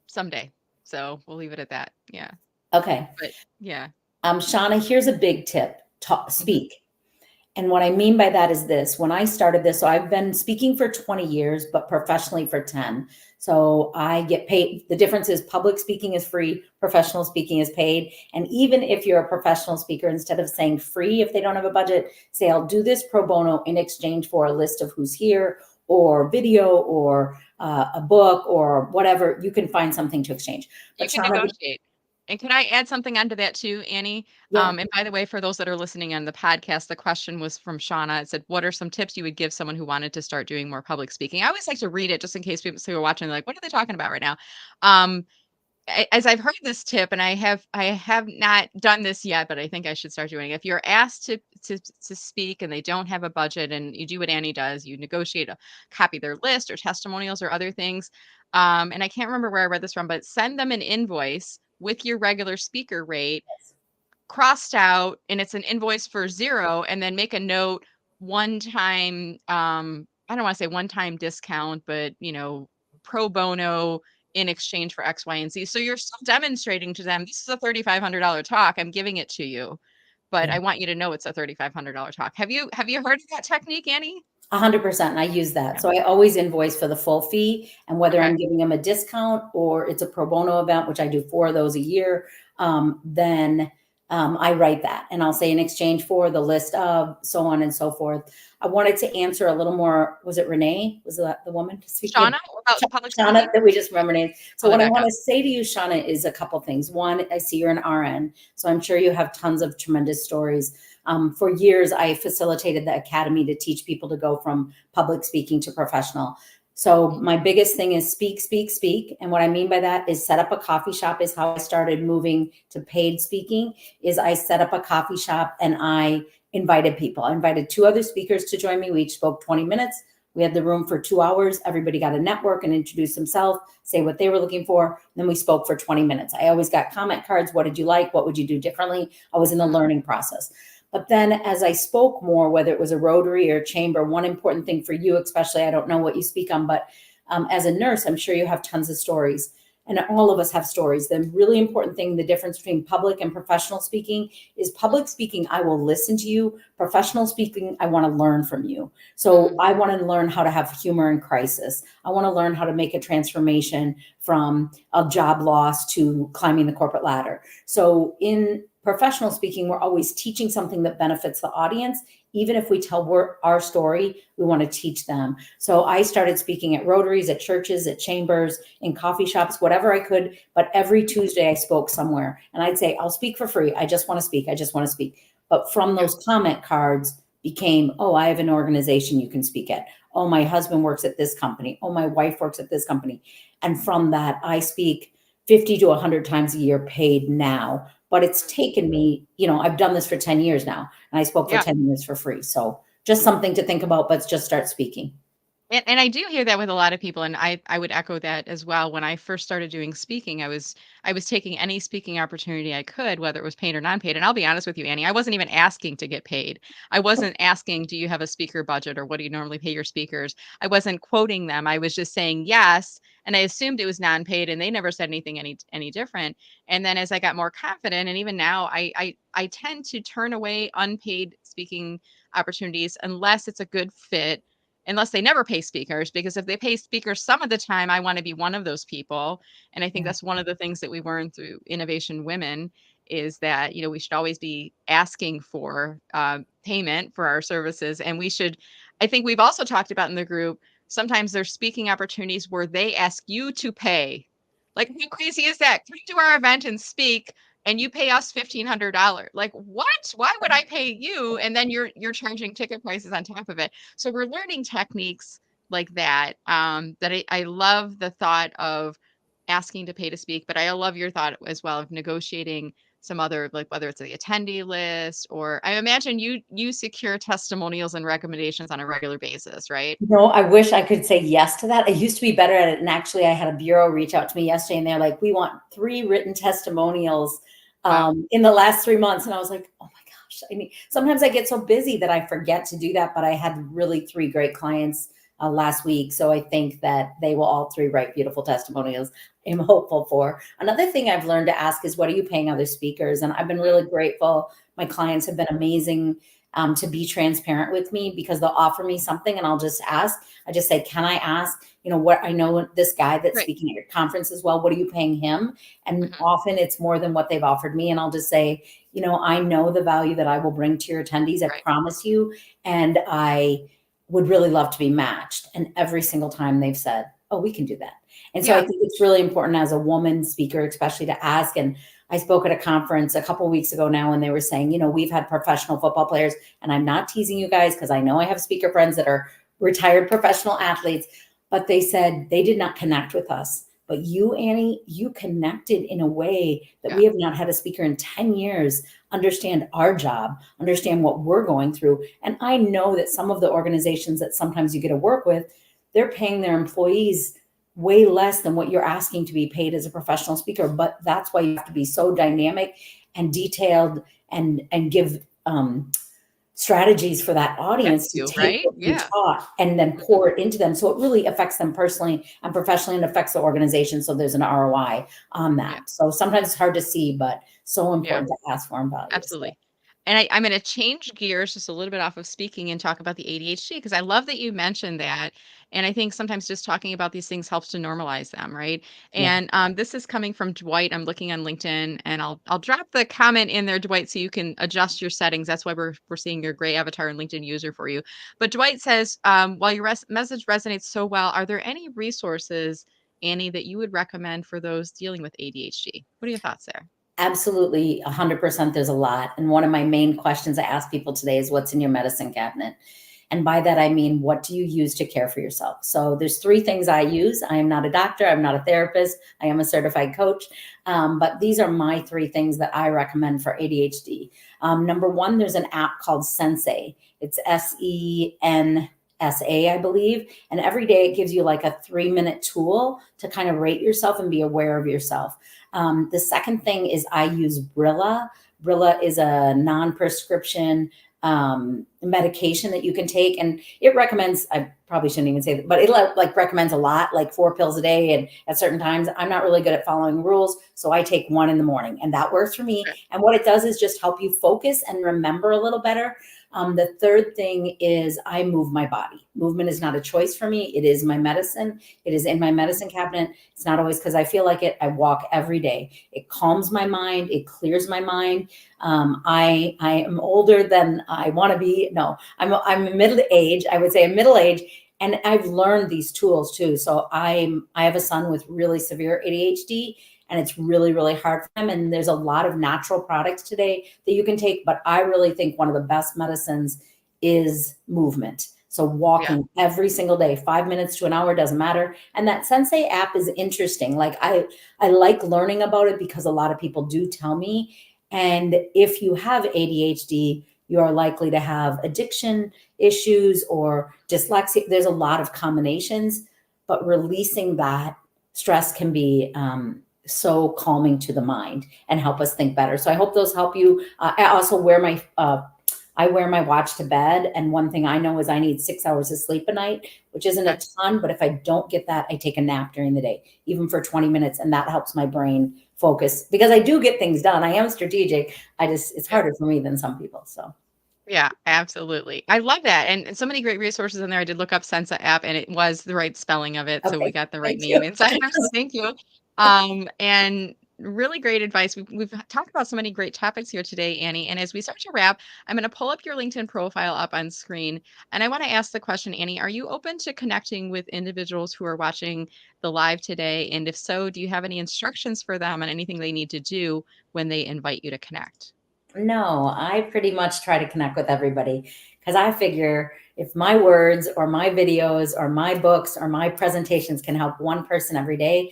Someday. So we'll leave it at that. Yeah. Okay. But yeah. Shauna, here's a big tip. Mhm. Speak. And what I mean by that is this: when I started this, so I've been speaking for 20 years, but professionally for 10. So I get paid. The difference is public speaking is free, professional speaking is paid. And even if you're a professional speaker, instead of saying free, if they don't have a budget, say, I'll do this pro bono in exchange for a list of who's here or video or a book or whatever. You can find something to exchange. You But can Shauna, negotiate. And can I add something onto that too, Annie? yeah, And by the way, for those that are listening on the podcast, the question was from Shauna. It said, "What are some tips you would give someone who wanted to start doing more public speaking?" I always like to read it just in case people who are watching, like, what are they talking about right now? Um, as I've heard this tip, and I have not done this yet, but I think I should start doing it. If you're asked to speak and they don't have a budget, and you do what Annie does, you negotiate a copy their list or testimonials or other things. And I can't remember where I read this from, but send them an invoice with your regular speaker rate crossed out, and it's an invoice for 0, and then make a note, one time, I don't wanna say one-time discount, but, pro bono in exchange for X, Y, and Z. So you're still demonstrating to them, "This is a $3,500 talk, I'm giving it to you, but yeah. I want you to know it's a $3,500 talk." Have you heard of that technique, Annie? 100%. I use that. Yeah. So I always invoice for the full fee, and whether Okay. I'm giving them a discount or it's a pro bono event, which I do 4 of those a year, then I write that and I'll say in exchange for the list of so on and so forth. I wanted to answer a little more. Was it Renee? Was that the woman speaking? Shauna, about public Shauna, speaking? that we just remember names. So Pull it what I back want up. to say to you, Shauna, is a couple things. One, I see you're an RN, so I'm sure you have tons of tremendous stories. For years, I facilitated the academy to teach people to go from public speaking to professional. So my biggest thing is speak, speak, speak. And what I mean by that is set up a coffee shop is how I started moving to paid speaking. Is I set up a coffee shop and I invited people. I invited 2 other speakers to join me. We each spoke 20 minutes. We had the room for 2 hours. Everybody got a network and introduce themselves, say what they were looking for. Then we spoke for 20 minutes. I always got comment cards. What did you like? What would you do differently? I was in the learning process. But then as I spoke more, whether it was a Rotary or chamber, one important thing for you, especially, I don't know what you speak on, but as a nurse, I'm sure you have tons of stories. And all of us have stories. The really important thing, the difference between public and professional speaking is public speaking, I will listen to you. Professional speaking, I want to learn from you. So Mhm. I want to learn how to have humor in crisis. I want to learn how to make a transformation from a job loss to climbing the corporate ladder. So in professional speaking, we're always teaching something that benefits the audience. Even if we tell our story, we want to teach them. So I started speaking at Rotaries, at churches, at chambers, in coffee shops, whatever I could. But every Tuesday I spoke somewhere and I'd say, I'll speak for free. I just want to speak. I just want to speak. But from Yeah. those comment cards became, oh, I have an organization you can speak at. Oh, my husband works at this company. Oh, my wife works at this company. And from that, I speak 50 to 100 times a year paid now. But it's taken me, I've done this for 10 years now, and I spoke for Yeah. 10 years for free. So just something to think about, but just start speaking. And I do hear that with a lot of people, and I would echo that as well. When I first started doing speaking, I was taking any speaking opportunity I could, whether it was paid or non-paid. And I'll be honest with you, Annie, I wasn't even asking to get paid. I wasn't asking, "Do you have a speaker budget, or what do you normally pay your speakers?" I wasn't quoting them. I was just saying yes, and I assumed it was non-paid, and they never said anything any different. And then as I got more confident, and even now, I tend to turn away unpaid speaking opportunities unless it's a good fit, unless they never pay speakers, because if they pay speakers some of the time, I want to be one of those people. And I think Yeah. that's one of the things that we learned through Innovation Women, is that we should always be asking for payment for our services. And we should, I think we've also talked about in the group, sometimes there's speaking opportunities where they ask you to pay. Like, how crazy is that? Come to our event and speak, and you pay us $1,500. Like, what? Why would I pay you? And then you're charging ticket prices on top of it. So we're learning techniques like that. That I love the thought of asking to pay to speak, but I love your thought as well of negotiating some other, like, whether it's the attendee list, or I imagine you secure testimonials and recommendations on a regular basis, right? I wish I could say yes to that. I used to be better at it. And actually, I had a bureau reach out to me yesterday and they're like, we want 3 written testimonials Wow. in the last 3 months. And I was like, oh my gosh. I mean, sometimes I get so busy that I forget to do that. But I had really 3 great clients last week. So I think that they will all 3 write beautiful testimonials. I'm hopeful for. Another thing I've learned to ask is, what are you paying other speakers? And I've been really grateful. My clients have been amazing. to be transparent with me, because they'll offer me something and I'll just ask. I just say, can I ask, what, I know this guy that's Right. speaking at your conference as well. What are you paying him? And Hmm. often it's more than what they've offered me. And I'll just say, I know the value that I will bring to your attendees. I Right. promise you. And I would really love to be matched. And every single time they've said, oh, we can do that. And so I Yeah. think it's really important as a woman speaker, especially to ask. And I spoke at a conference a couple of weeks ago now, and they were saying, we've had professional football players, and I'm not teasing you guys because I know I have speaker friends that are retired professional athletes, but they said they did not connect with us. But you, Annie, you connected in a way that Yeah. we have not had a speaker in 10 years understand our job, understand what we're going through. And I know that some of the organizations that sometimes you get to work with, they're paying their employees way less than what you're asking to be paid as a professional speaker. But that's why you have to be so dynamic and detailed, and give strategies for that Have audience to to, take right? what you Yeah. taught and then Mhm. pour it into them. So it really affects them personally and professionally, and affects the organization. So there's an ROI on Yeah. that. So sometimes it's hard to see, but so Yeah. important to ask for and value. So Absolutely. And I'm going to change gears just a little bit off of speaking and talk about the ADHD, because I love that you mentioned that. And I think sometimes just talking about these things helps to normalize them, right? yeah, And this is coming from Dwight. I'm looking on LinkedIn, and I'll drop the comment in there, Dwight, so you can adjust your settings. That's why we're seeing your gray avatar and LinkedIn user for you. But Dwight says, while your message resonates so well, are there any resources, Annie, that you would recommend for those dealing with ADHD? What are your thoughts there? absolutely. 100%. There's a lot. And one of my main questions I ask people today is, what's in your medicine cabinet? And by that, I mean, what do you use to care for yourself? So there's three things I use. I am not a doctor. I'm not a therapist. I am a certified coach. But these are my three things that I recommend for ADHD. Number one, there's an app called Sensei. It's Sensa, I believe. And every day it gives you like a 3-minute tool to kind of rate yourself and be aware of yourself. The second thing is I use Brilla. Brilla is a non-prescription medication that you can take, and it recommends, I probably shouldn't even say that, but it like recommends a lot, like 4 pills a day and at certain times. I'm not really good at following rules, so I take one in the morning, and that works for me. Okay. And what it does is just help you focus and remember a little better. The third thing is I move my body. Movement is not a choice for me. It is my medicine. It is in my medicine cabinet. It's not always because I feel like it. I walk every day. It calms my mind. It clears my mind. I am older than I want to be. No, I'm middle age. I would say I'm middle age, and I've learned these tools too. So I have a son with really severe ADHD, and it's really really hard for him. And there's a lot of natural products today that you can take, but I really think one of the best medicines is movement. So Yeah. walking every single day, 5 minutes to an hour, doesn't matter. And that Sensei app is interesting. Like I like learning about it because a lot of people do tell me. And if you have ADHD, you are likely to have addiction issues or dyslexia. There's a lot of combinations, but releasing that stress can be so calming to the mind and help us think better. So I hope those help you. I also I wear my watch to bed, and one thing I know is I need 6 hours of sleep a night, which isn't a Okay. ton. But if I don't get that, I take a nap during the day, even for 20 minutes, and that helps my brain focus because I do get things done. I am strategic. It's Yeah. harder for me than some people. So Yeah, absolutely. I love that, and so many great resources in there. I did look up Sensa app, and it was the right spelling of it, so we okay, got the right thank you. name inside of, so thank you. And really great advice. We've talked about so many great topics here today, Annie, and as we start to wrap, I'm gonna pull up your LinkedIn profile up on screen, and I wanna ask the question, Annie, are you open to connecting with individuals who are watching the live today? And if so, do you have any instructions for them on anything they need to do when they invite you to connect? No, I pretty much try to connect with everybody because I figure if my words or my videos or my books or my presentations can help one person every day,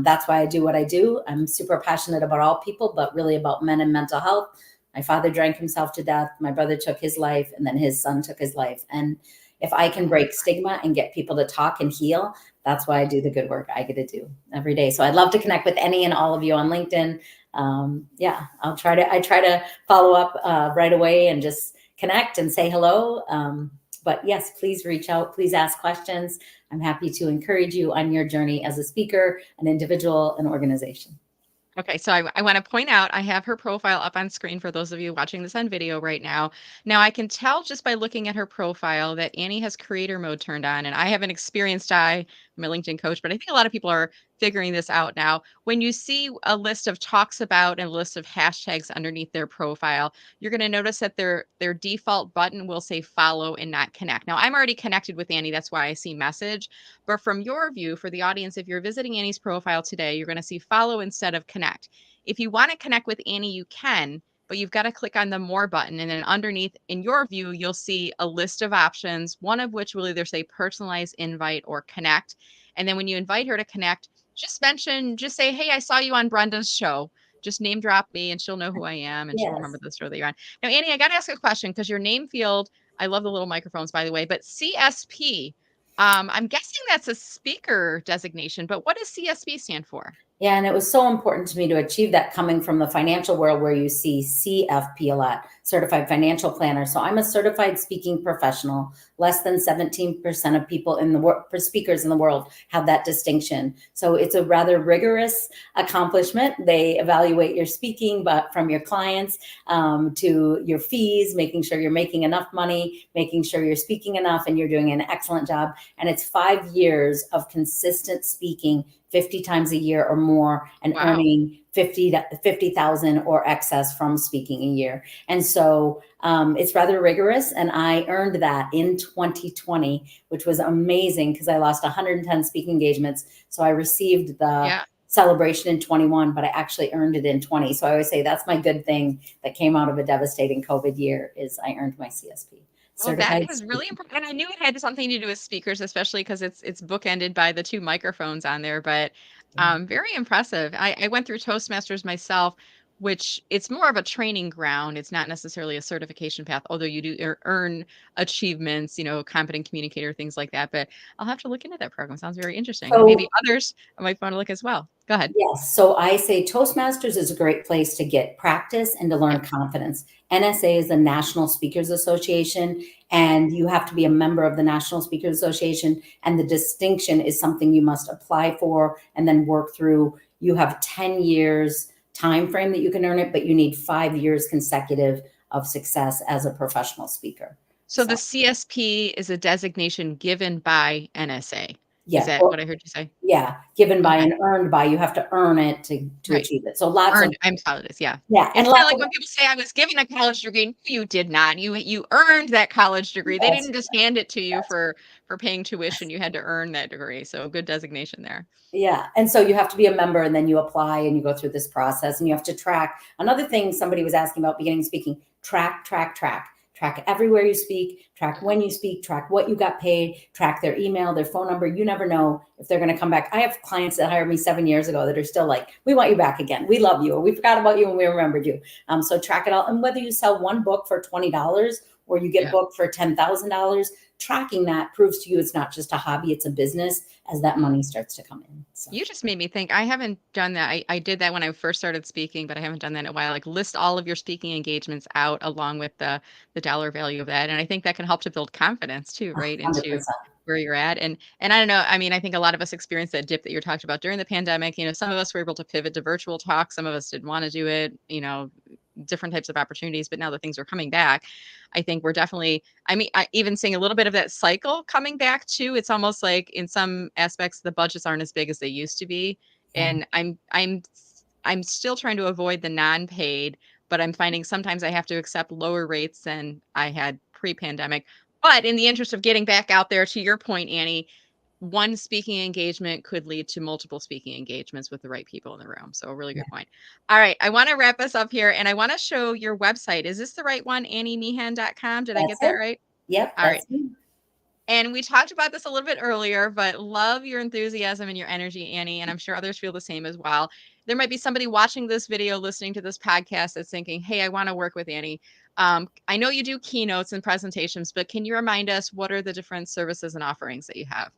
that's why I do what I do. I'm super passionate about all people, but really about men and mental health. My father drank himself to death. My brother took his life, and then his son took his life. And if I can break stigma and get people to talk and heal, that's why I do the good work I get to do every day. So I'd love to connect with any and all of you on LinkedIn. Yeah, I try to follow up right away and just connect and say hello. But yes, please reach out. Please ask questions. I'm happy to encourage you on your journey as a speaker, an individual, an organization. Okay, so I want to point out I have her profile up on screen for those of you watching this on video right now. Now I can tell just by looking at her profile that Annie has creator mode turned on, and I have an experienced eye. I'm a LinkedIn coach, but I think a lot of people are figuring this out now. When you see a list of talks about and a list of hashtags underneath their profile, you're going to notice that their default button will say follow and not connect. Now I'm already connected with Annie, that's why I see message. But from your view, for the audience, if you're visiting Annie's profile today, you're going to see follow instead of connect. If you want to connect with Annie, you can, but you've got to click on the more button. And then underneath, in your view, you'll see a list of options, one of which will either say personalize, invite, or connect. And then when you invite her to connect, just say, hey, I saw you on Brenda's show. Just name drop me and she'll know who I am and she'll remember Yes. the show that you're on. Now, Annie, I got to ask a question because your name field, I love the little microphones, by the way, but CSP, I'm guessing that's a speaker designation, but what does CSP stand for? Yeah, and it was so important to me to achieve that coming from the financial world where you see CFP a lot, certified financial planner. So I'm a certified speaking professional. Less than 17% of people in the world, for speakers in the world, have that distinction. So it's a rather rigorous accomplishment. They evaluate your speaking, but from your clients to your fees, making sure you're making enough money, making sure you're speaking enough and you're doing an excellent job. And it's 5 years of consistent speaking 50 times a year or more and Wow. earning 50,000 or excess from speaking a year. And so it's rather rigorous. And I earned that in 2020, which was amazing because I lost 110 speaking engagements. So I received the Yeah. celebration in 21, but I actually earned it in 20. So I always say that's my good thing that came out of a devastating COVID year is I earned my CSP, Well, that certified is really speaking. important. And I knew it had something to do with speakers, especially because it's bookended by the two microphones on there. But very impressive. I went through Toastmasters myself, which it's more of a training ground. It's not necessarily a certification path, although you do earn achievements, competent communicator, things like that. But I'll have to look into that program. Sounds very interesting. And maybe So others might want to look as well. Go ahead. yes. So I say Toastmasters is a great place to get practice and to Yeah. learn confidence. NSA is the National Speakers Association, and you have to be a member of the National Speakers Association. And the distinction is something you must apply for and then work through. You have 10 years time frame that you can earn it, but you need 5 years consecutive of success as a professional speaker. So the So CSP is a designation given by NSA. Is yeah, that or what I heard you say? yeah, given by Okay. and earned by. You have to earn it to Right. achieve it. So lots of Earned, I'm apologies, yeah. yeah, and It's kinda lots like of when people say, "I was given a college degree." No, you did not. You earned that college degree. They yes, didn't just hand it to you yes. for paying tuition. You had to earn that degree, so good designation there. Yeah. And so you have to be a member and then you apply and you go through this process and you have to track. Another thing somebody was asking about beginning speaking, track, track, track. Track everywhere you speak, track Mhm. when you speak, track what you got paid, track their email, their phone number. You never know if they're going to come back. I have clients that hired me 7 years ago that are still like, we want you back again. We love you, or we forgot about you and we remembered you. So track it all. And whether you sell one book for $20 or you get Yeah. booked for $10,000, tracking that proves to you it's not just a hobby, it's a business as that Mhm. money starts to come in. So You just made me think. I haven't done that. I did that when I first started speaking, but I haven't done that in a while. Like list all of your speaking engagements out along with the dollar value of that. And I think that can help to build confidence too, right? Into 100%. where you're at. And I don't know. I mean, I think a lot of us experienced that dip that you're talking about during the pandemic. Some of us were able to pivot to virtual talk. Some of us didn't want to do it, different types of opportunities. But now that things are coming back, I think we're definitely, I mean, I even seeing a little bit of that cycle coming back too. It's almost like in some aspects the budgets aren't as big as they used to be, Yeah. and I'm still trying to avoid the non-paid, but I'm finding sometimes I have to accept lower rates than I had pre-pandemic. But in the interest of getting back out there, to your point, Annie, one speaking engagement could lead to multiple speaking engagements with the right people in the room. So a really Yeah. good point. All right, I want to wrap us up here and I want to show your website. Is this the right one? AnnieMeehan.com? Did I That's get that it. right? Yep. All right. That's me. And we talked about this a little bit earlier, but love your enthusiasm and your energy, Annie. And I'm sure others feel the same as well. There might be somebody watching this video, listening to this podcast that's thinking, hey, I want to work with Annie. I know you do keynotes and presentations, but can you remind us what are the different services and offerings that you have?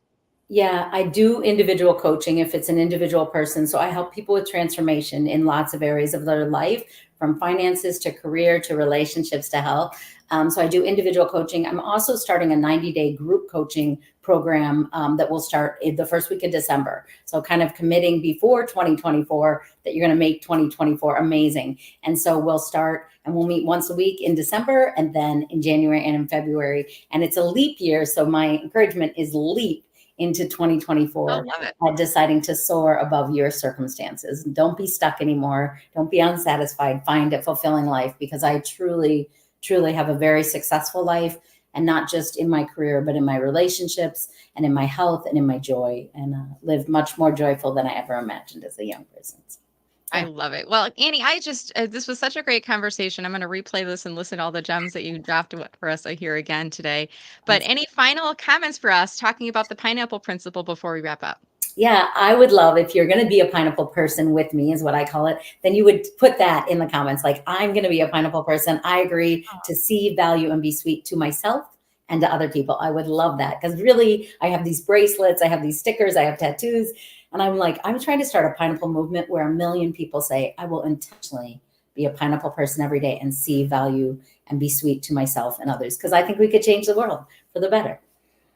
Yeah, I do individual coaching if it's an individual person. So I help people with transformation in lots of areas of their life, from finances to career to relationships to health. So I do individual coaching. I'm also starting a 90-day group coaching program that will start in the first week of December. So kind of committing before 2024 that you're going to make 2024 amazing. And so we'll start and we'll meet once a week in December and then in January and in February. And it's a leap year. So my encouragement is leap into I 2024 love it. deciding to soar above your circumstances. Don't be stuck anymore. Don't be unsatisfied. Find a fulfilling life, because I truly, truly have a very successful life, and not just in my career, but in my relationships and in my health and in my joy, and live much more joyful than I ever imagined as a young person. So, I yeah, love it. Well, Annie, I just this was such a great conversation. I'm going to replay this and listen to all the gems that you dropped for us here again today. But thanks. any final comments for us talking about the pineapple principle before we wrap up? Yeah, I would love if you're going to be a pineapple person with me, is what I call it, then you would put that in the comments. Like, I'm going to be a pineapple person. I agree to see, value, and be sweet to myself and to other people. I would love that, because really, I have these bracelets, I have these stickers, I have tattoos. And I'm like, I'm trying to start a pineapple movement where a million people say, I will intentionally be a pineapple person every day and see, value, and be sweet to myself and others. Because I think we could change the world for the better.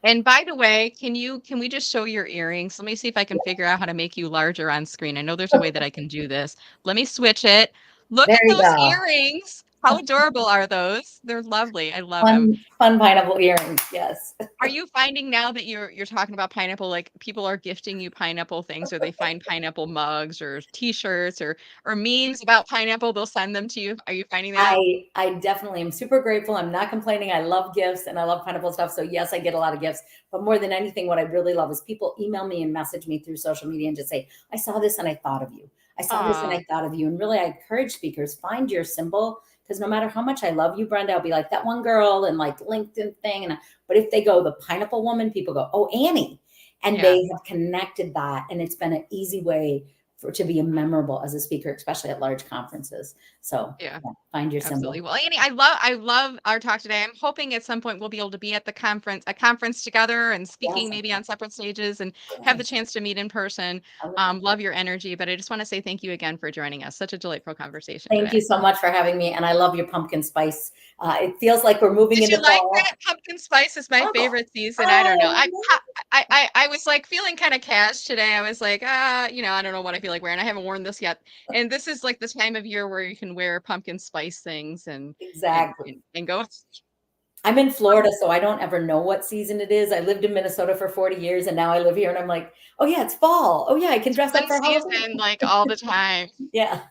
And by the way, can we just show your earrings? Let me see if I can figure out how to make you larger on screen. I know there's a way that I can do this. Let me switch it. Look There at you those go. earrings. How adorable are those? They're lovely. I love them. Fun pineapple earrings. Yes. Are you finding now that you're talking about pineapple, like people are gifting you pineapple things, or they find pineapple mugs or t-shirts or memes about pineapple, they'll send them to you? Are you finding that? I definitely am super grateful. I'm not complaining. I love gifts and I love pineapple stuff. So yes, I get a lot of gifts. But more than anything, what I really love is people email me and message me through social media and just say, I saw this and I thought of you. I saw this and Aw, I thought of you. And really, I encourage speakers, find your symbol. Because no matter how much I love you, Brenda, I'll be like that one girl and like LinkedIn thing. But if they go the pineapple woman, people go, oh, Annie. And yeah. they have connected that. And it's been an easy way to be memorable as a speaker, especially at large conferences. So Yeah. yeah, find your symbol. Absolutely. Well, Annie, I love our talk today. I'm hoping at some point we'll be able to be at a conference together and speaking Yes. maybe on separate stages and have the Yes. chance to meet in person. I would love Love your energy, but I just want to say thank you again for joining us. Such a delightful conversation Thank you today. so much for having me. And I love your pumpkin spice. It feels like we're moving Did you into like fall. that? Pumpkin spice is my Oh, favorite season. I don't I know. love I was like feeling kind of cash today. I was like, I don't know what I feel like wearing. I haven't worn this yet. And this is like the time of year where you can wear pumpkin spice things and exactly. and go. I'm in Florida, so I don't ever know what season it is. I lived in Minnesota for 40 years and now I live here and I'm like, oh yeah, it's fall. Oh yeah, I can dress up Fun for Halloween. season, like all the time. Yeah.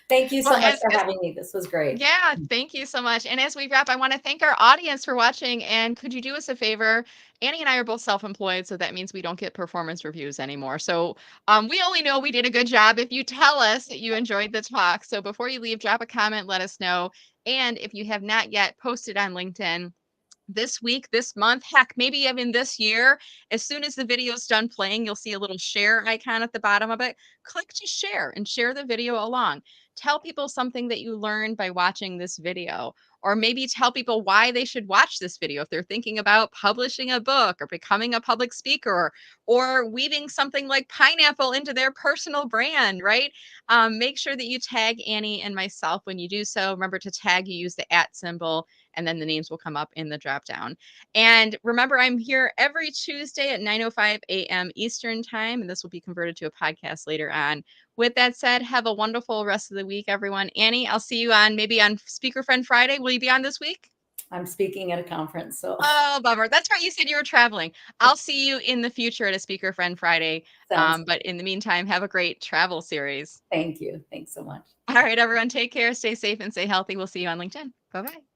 Thank you Well, so much for having me. This was great. yeah, thank you so much. And as we wrap, I want to thank our audience for watching. And could you do us a favor? Annie and I are both self-employed, so that means we don't get performance reviews anymore. So we only know we did a good job if you tell us that you enjoyed the talk. So before you leave, drop a comment, let us know. And if you have not yet posted on LinkedIn, this week, this month, heck, maybe even this year, as soon as the video's done playing, you'll see a little share icon at the bottom of it. Click to share and share the video along. Tell people something that you learned by watching this video, or maybe tell people why they should watch this video if they're thinking about publishing a book or becoming a public speaker or weaving something like pineapple into their personal brand, right? Make sure that you tag Annie and myself when you do so. Remember to tag, you use the @ symbol, and then the names will come up in the drop down. And remember, I'm here every Tuesday at 9:05 a.m. Eastern time, and this will be converted to a podcast later on. With that said, have a wonderful rest of the week, everyone. Annie, I'll see you on maybe on Speaker Friend Friday. Will you be on this week? I'm speaking at a conference, so Oh, bummer. That's right. You said you were traveling. I'll see you in the future at a Speaker Friend Friday. sounds But in the meantime, have a great travel series. thank you. Thanks so much. All right, everyone, take care, stay safe, and stay healthy. We'll see you on LinkedIn. Bye bye.